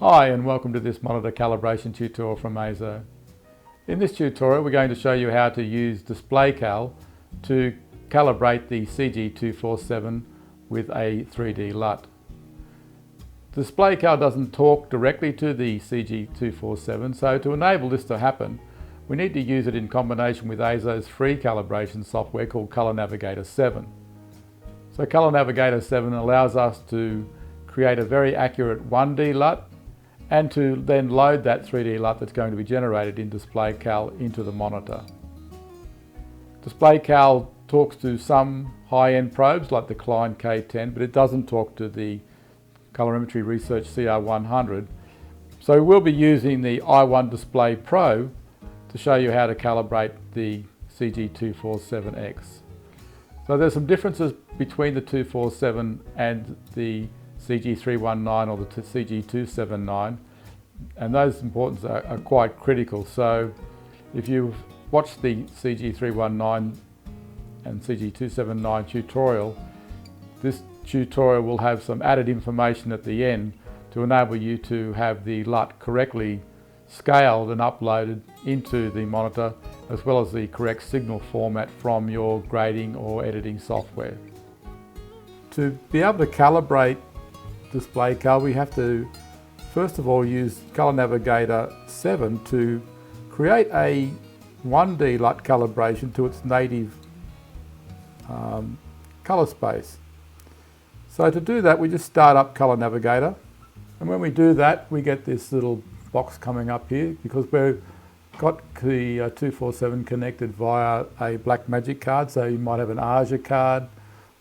Hi and welcome to this monitor calibration tutorial from EIZO. In this tutorial we're going to show you how to use DisplayCal to calibrate the CG247 with a 3D LUT. DisplayCal doesn't talk directly to the CG247, so to enable this to happen we need to use it in combination with EIZO's free calibration software called Color Navigator 7. So Color Navigator 7 allows us to create a very accurate 1D LUT and to then load that 3D LUT that's going to be generated in DisplayCal into the monitor. DisplayCal talks to some high-end probes like the Klein K10, but it doesn't talk to the Colorimetry Research CR100. So we'll be using the i1 Display Pro to show you how to calibrate the CG247X. So there's some differences between the 247 and the CG319 or the CG279, and those importance are quite critical. So if you've watched the CG319 and CG279 tutorial, this tutorial will have some added information at the end to enable you to have the LUT correctly scaled and uploaded into the monitor, as well as the correct signal format from your grading or editing software. To be able to calibrate DisplayCal, we have to first of all use Color Navigator 7 to create a 1D LUT calibration to its native color space. So to do that we just start up Color Navigator, and when we do that we get this little box coming up here because we've got the 247 connected via a Blackmagic card, so you might have an EIZO card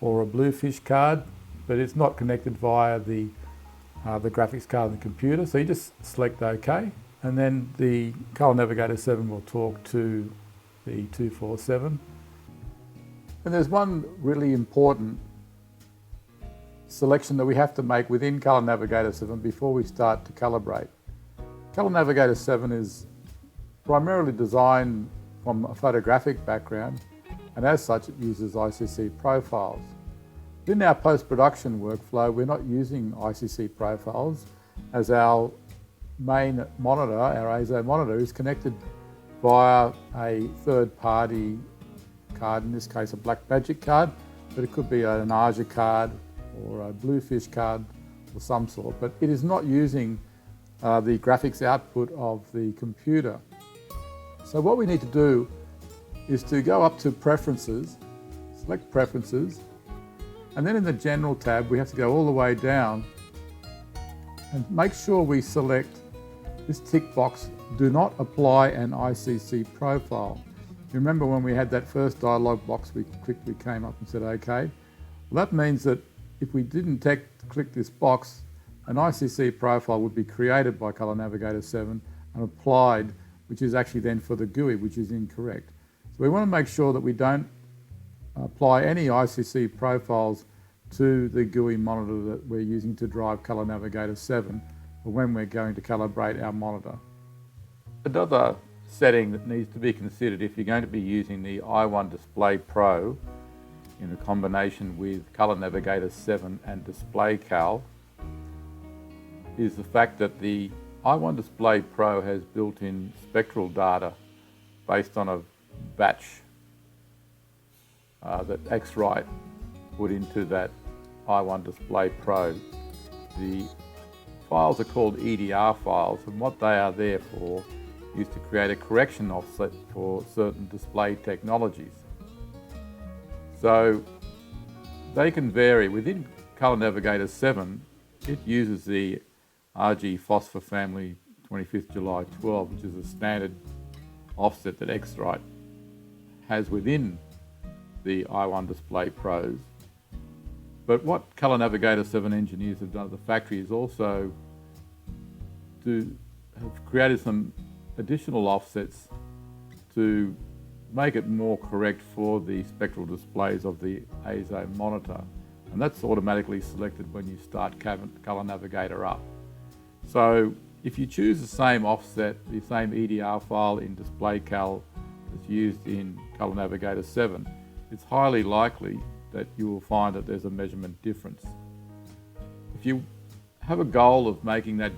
or a Bluefish card, but it's not connected via the graphics card on the computer. So you just select OK, and then the Color Navigator 7 will talk to the 247. And there's one really important selection that we have to make within Color Navigator 7 before we start to calibrate. Color Navigator 7 is primarily designed from a photographic background, and as such it uses ICC profiles. In our post-production workflow we're not using ICC profiles, as our main monitor, our EIZO monitor, is connected via a third-party card, in this case a Blackmagic card, but it could be an EIZO card or a Bluefish card of some sort, but it is not using the graphics output of the computer. So what we need to do is to go up to Preferences, select Preferences, and then in the General tab we have to go all the way down and make sure we select this tick box, Do not apply an ICC profile. You remember when we had that first dialog box we quickly came up and said OK? Well, that means that if we didn't click this box, an ICC profile would be created by Color Navigator 7 and applied, which is actually then for the GUI, which is incorrect. So we want to make sure that we don't apply any ICC profiles to the GUI monitor that we're using to drive Color Navigator 7 for when we're going to calibrate our monitor. Another setting that needs to be considered if you're going to be using the i1 Display Pro in a combination with Color Navigator 7 and DisplayCal is the fact that the i1 Display Pro has built-in spectral data based on a batch that X-Rite put into that i1 Display Pro. The files are called EDR files, and what they are there for is to create a correction offset for certain display technologies. So they can vary. Within Color Navigator 7 it uses the RG Phosphor Family 25th July 12, which is a standard offset that X-Rite has within the i1 Display Pros. But what Color Navigator 7 engineers have done at the factory is also have created some additional offsets to make it more correct for the spectral displays of the EIZO monitor. And that's automatically selected when you start Color Navigator up. So if you choose the same offset, the same EDR file in DisplayCal that's used in Color Navigator 7, it's highly likely that you will find that there's a measurement difference. If you have a goal of making that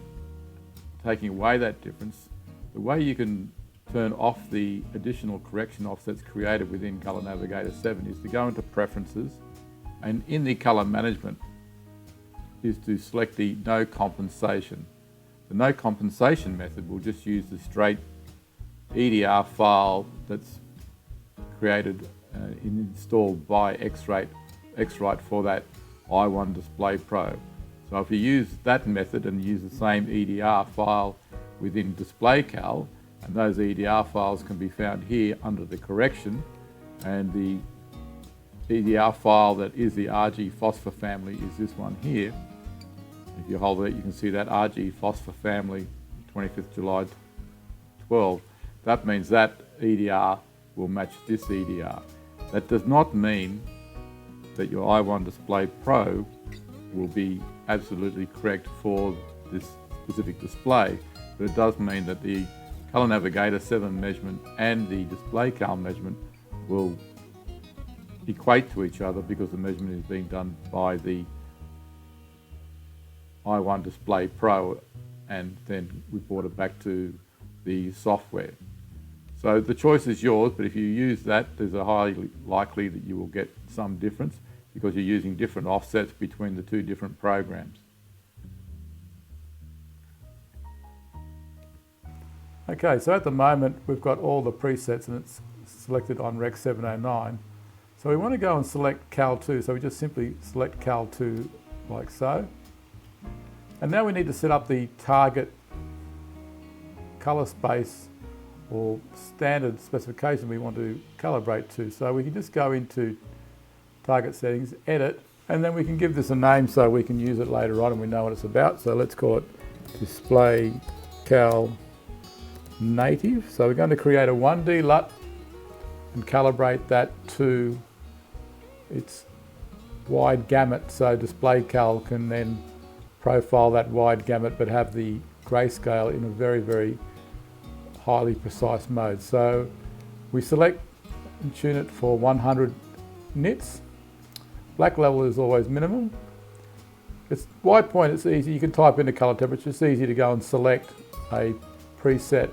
taking away that difference, the way you can turn off the additional correction offsets created within Color Navigator 7 is to go into Preferences, and in the Color Management is to select the No Compensation. The No Compensation method will just use the straight EDR file that's created and installed by X-Rite for that i1 Display Pro. So if you use that method and use the same EDR file within DisplayCal, and those EDR files can be found here under the correction, and the EDR file that is the RG phosphor family is this one here. If you hold it, you can see that RG phosphor family, 25th July 12. That means that EDR will match this EDR. That does not mean that your i1 Display Pro will be absolutely correct for this specific display, but it does mean that the Color Navigator 7 measurement and the DisplayCal measurement will equate to each other because the measurement is being done by the i1 Display Pro and then reported back to the software. So the choice is yours, but if you use that, there's a highly likely that you will get some difference because you're using different offsets between the two different programs. Okay, so at the moment we've got all the presets and it's selected on Rec 709. So we want to go and select Cal 2, so we just simply select Cal 2 like so. And now we need to set up the target color space or standard specification we want to calibrate to. So we can just go into target settings, edit, and then we can give this a name so we can use it later on and we know what it's about. So let's call it DisplayCal Native. So we're going to create a 1D LUT and calibrate that to its wide gamut, so DisplayCal can then profile that wide gamut but have the grayscale in a very, very highly precise mode. So we select and tune it for 100 nits. Black level is always minimum. It's white point, it's easy, you can type in the color temperature, it's easy to go and select a preset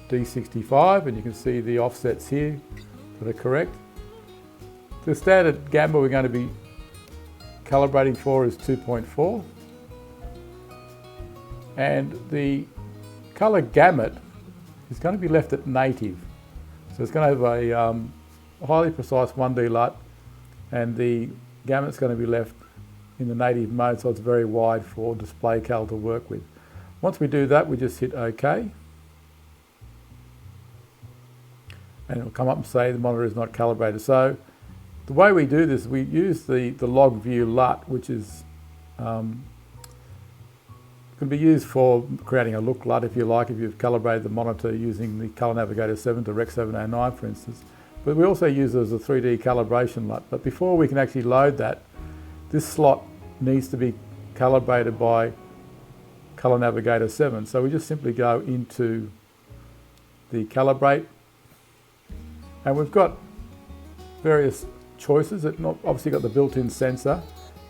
D65 and you can see the offsets here that are correct. The standard gamma we're going to be calibrating for is 2.4, and the color gamut is going to be left at native. So it's going to have a highly precise 1D LUT and the gamut's going to be left in the native mode, so it's very wide for DisplayCal to work with. Once we do that, we just hit OK. And it'll come up and say the monitor is not calibrated. So the way we do this, we use the log view LUT, which is can be used for creating a look LUT if you like, if you've calibrated the monitor using the Color Navigator 7 to Rec 709 for instance. But we also use it as a 3D calibration LUT. But before we can actually load that, this slot needs to be calibrated by Color Navigator 7. So we just simply go into the Calibrate, and we've got various choices. It obviously got the built-in sensor,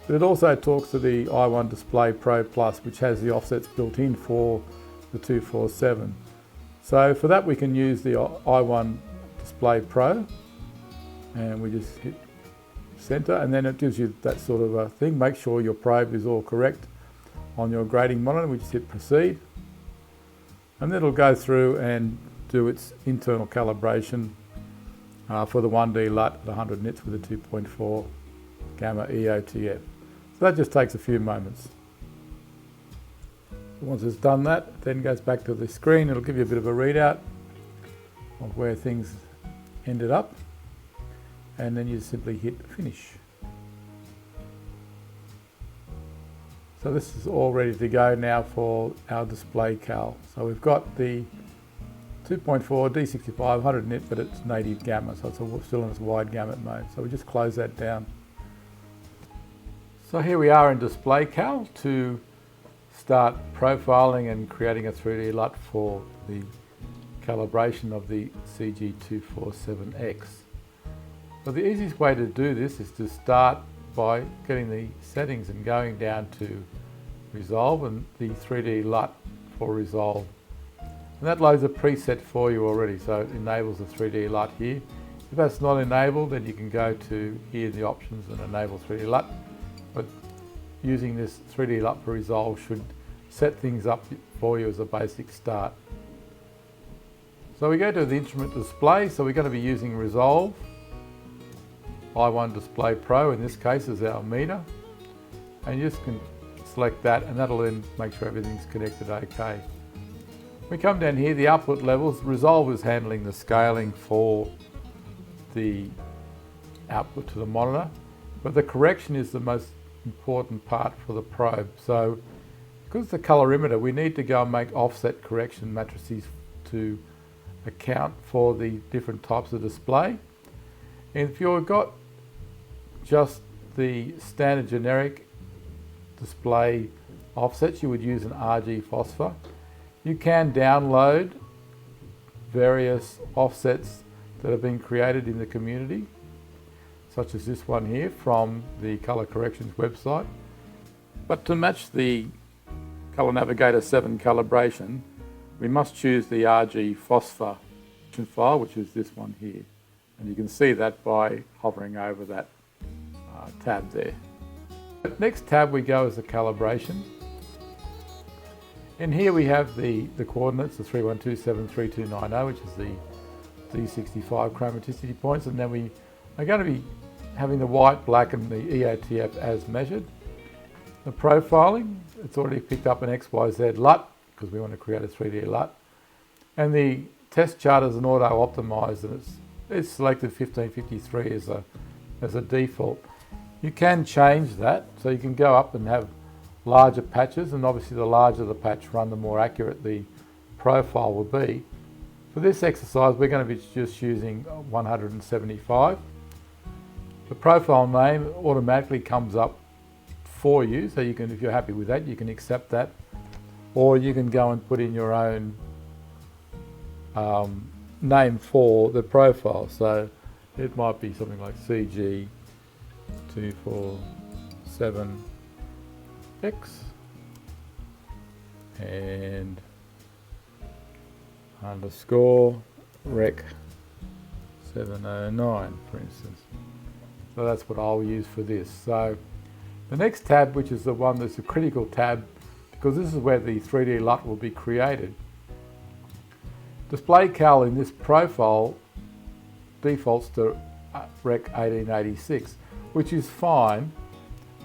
but it also talks to the i1 Display Pro Plus, which has the offsets built in for the 247. So for that we can use the i1 Display Pro, and we just hit center, and then it gives you that sort of a thing. Make sure your probe is all correct on your grading monitor. We just hit proceed, and then it'll go through and do its internal calibration for the 1D LUT at 100 nits with a 2.4 gamma EOTF. So that just takes a few moments. Once it's done that, it then goes back to the screen. It'll give you a bit of a readout of where things ended up, and then you simply hit finish. So this is all ready to go now for our DisplayCal. So we've got the 2.4 D65 100 nit, but it's native gamma, so it's still in its wide gamut mode. So we just close that down. So here we are in DisplayCal to start profiling and creating a 3D LUT for the calibration of the CG247X. So the easiest way to do this is to start by getting the settings and going down to Resolve and the 3D LUT for Resolve. And that loads a preset for you already, so it enables the 3D LUT here. If that's not enabled, then you can go to here in the options and enable 3D LUT. But using this 3D LUT for Resolve should set things up for you as a basic start. So we go to the instrument display, so we're going to be using Resolve. I1 Display Pro in this case is our meter. And you just can select that, and that'll then make sure everything's connected okay. We come down here, the output levels. Resolve is handling the scaling for the output to the monitor, but the correction is the most important part for the probe. So because it's a colorimeter, we need to go and make offset correction matrices to account for the different types of display. And if you've got just the standard generic display offsets, you would use an RG phosphor. You can download various offsets that have been created in the community, such as this one here from the Color Corrections website. But to match the Color Navigator 7 calibration, we must choose the RG phosphor file, which is this one here. And you can see that by hovering over that tab there. Next tab we go is the calibration. And here we have the coordinates, the 31273290, which is the D65 chromaticity points, and then we are going to be having the white, black and the EOTF as measured. The profiling, it's already picked up an XYZ LUT because we want to create a 3D LUT. And the test chart is an auto optimized, and it's selected 1553 as a default. You can change that, so you can go up and have larger patches, and obviously the larger the patch run, the more accurate the profile will be. For this exercise, we're going to be just using 175. The profile name automatically comes up for you, so you can, if you're happy with that, you can accept that, or you can go and put in your own name for the profile. So it might be something like CG247X and underscore rec 709, for instance. So that's what I'll use for this. So the next tab, which is the one that's a critical tab, because this is where the 3D LUT will be created. DisplayCal in this profile defaults to Rec 1886, which is fine.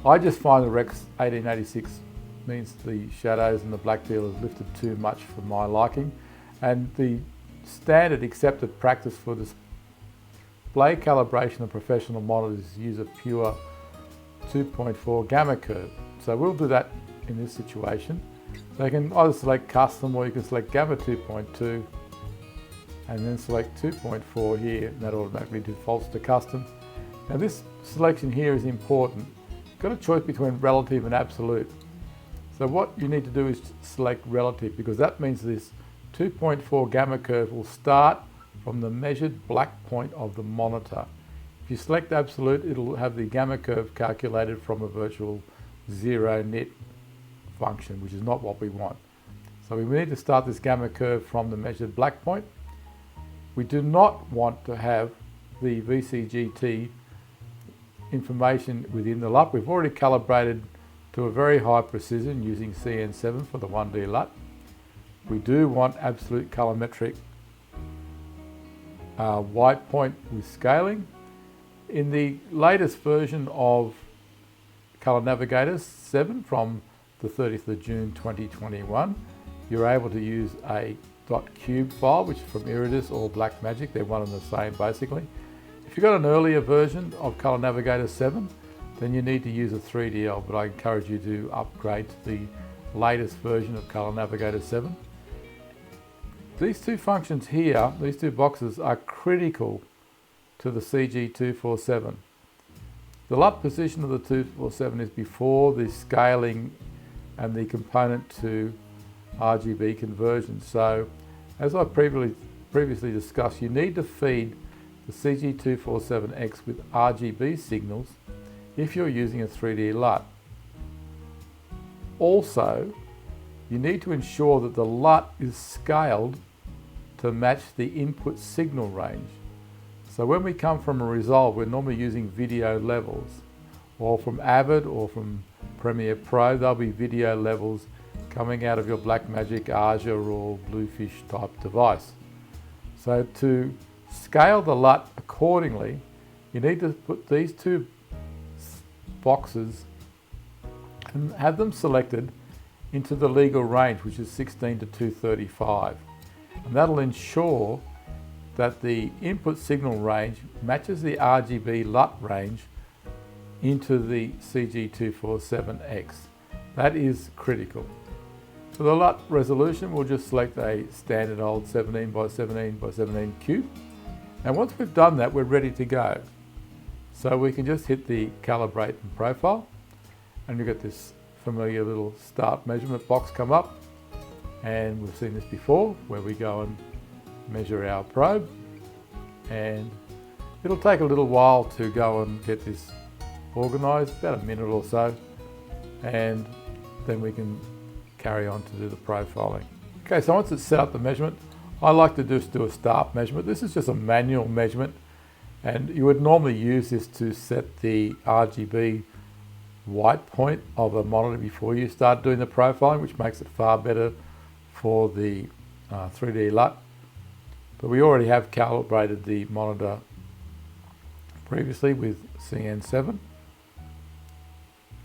I just find the Rec 1886 means the shadows and the black deal is lifted too much for my liking, and the standard accepted practice for display calibration of professional monitors use a pure 2.4 gamma curve. So we'll do that in this situation. So you can either select custom, or you can select gamma 2.2 and then select 2.4 here, and that automatically defaults to custom. Now this selection here is important. You've got a choice between relative and absolute. So what you need to do is select relative, because that means this 2.4 gamma curve will start from the measured black point of the monitor. If you select absolute, it'll have the gamma curve calculated from a virtual zero nit function, which is not what we want. So we need to start this gamma curve from the measured black point. We do not want to have the VCGT information within the LUT. We've already calibrated to a very high precision using CN7 for the 1D LUT. We do want absolute colorimetric white point with scaling. In the latest version of Color Navigator 7 from the 30th of June 2021, you're able to use a .cube file, which is from Iridis or Blackmagic. They're one and the same basically. If you've got an earlier version of Color Navigator 7, then you need to use a 3DL, but I encourage you to upgrade to the latest version of Color Navigator 7. These two functions here, these two boxes, are critical to the CG247. The LUT position of the 247 is before the scaling and the component to RGB conversion. So, as I previously discussed, you need to feed the CG247X with RGB signals if you're using a 3D LUT. Also, you need to ensure that the LUT is scaled to match the input signal range. So when we come from a Resolve, we're normally using video levels, or from Avid or from Premiere Pro, there'll be video levels coming out of your Blackmagic, EIZO or Bluefish type device. So to scale the LUT accordingly, you need to put these two boxes and have them selected into the legal range, which is 16 to 235. And that'll ensure that the input signal range matches the RGB LUT range into the CG247X. That is critical. For the LUT resolution, we'll just select a standard old 17 by 17 by 17 cube. And once we've done that, we're ready to go. So we can just hit the Calibrate and Profile, and you get this familiar little start measurement box come up. And we've seen this before, where we go and measure our probe. And it'll take a little while to go and get this organized, about a minute or so. And then we can carry on to do the profiling. Okay, so once it's set up the measurement, I like to just do a start measurement. This is just a manual measurement, and you would normally use this to set the RGB white point of a monitor before you start doing the profiling, which makes it far better for the 3D LUT. But we already have calibrated the monitor previously with CN7.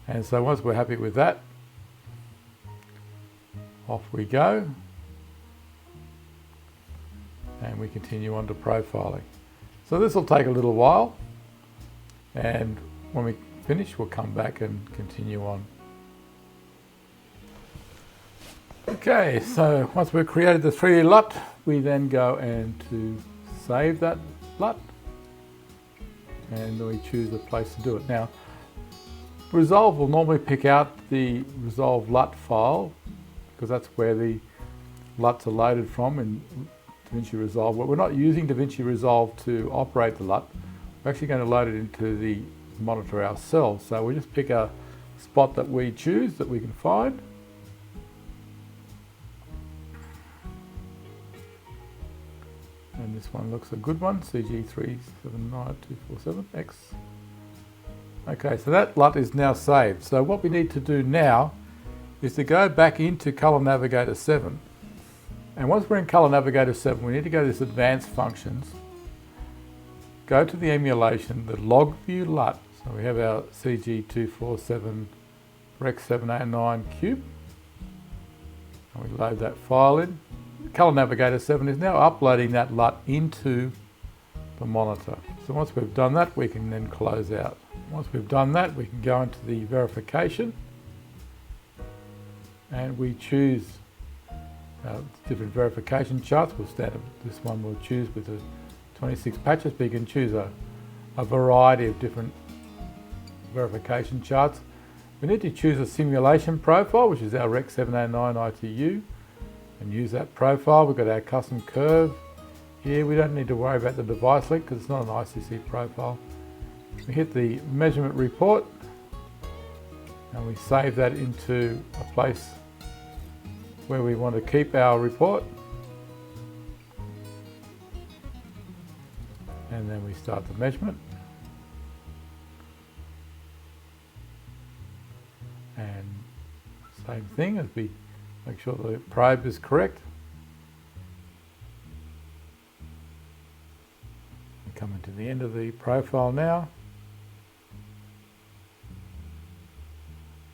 And so once we're happy with that, off we go. And we continue on to profiling. So this will take a little while. And when we finish, we'll come back and continue on. Okay, so once we've created the 3D LUT, we then go and to save that LUT, and we choose a place to do it. Now, Resolve will normally pick out the Resolve LUT file, because that's where the LUTs are loaded from in DaVinci Resolve. But we're not using DaVinci Resolve to operate the LUT. We're actually going to load it into the monitor ourselves. So we just pick a spot that we choose, that we can find. And this one looks a good one, CG247X. Okay, so that LUT is now saved. So what we need to do now is to go back into Color Navigator 7. And once we're in Color Navigator 7, we need to go to this Advanced Functions, go to the emulation, the Log View LUT. So we have our CG247X 709 cube. And we load that file in. Color Navigator 7 is now uploading that LUT into the monitor. So once we've done that, we can then close out. Once we've done that, we can go into the verification, and we choose different verification charts. This one we'll choose with the 26 patches, but you can choose a variety of different verification charts. We need to choose a simulation profile, which is our Rec 709 ITU, and use that profile. We've got our custom curve here. We don't need to worry about the device link because it's not an ICC profile. We hit the measurement report, and we save that into a place where we want to keep our report. And then we start the measurement. And same thing, as we make sure the probe is correct. We're coming to the end of the profile now.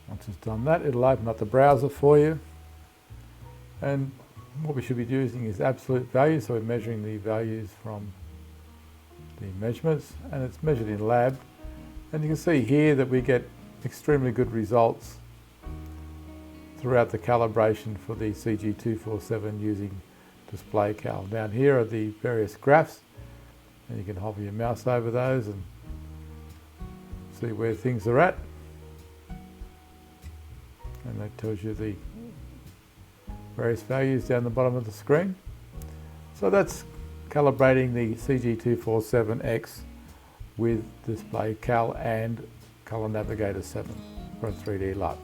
Once it's done that, it'll open up the browser for you. And what we should be using is absolute values, so we're measuring the values from the measurements, and it's measured in lab. And you can see here that we get extremely good results throughout the calibration for the CG247 using DisplayCal. Down here are the various graphs, and you can hover your mouse over those and see where things are at. And that tells you the various values down the bottom of the screen. So that's calibrating the CG247X with DisplayCal and Color Navigator 7 for a 3D LUT.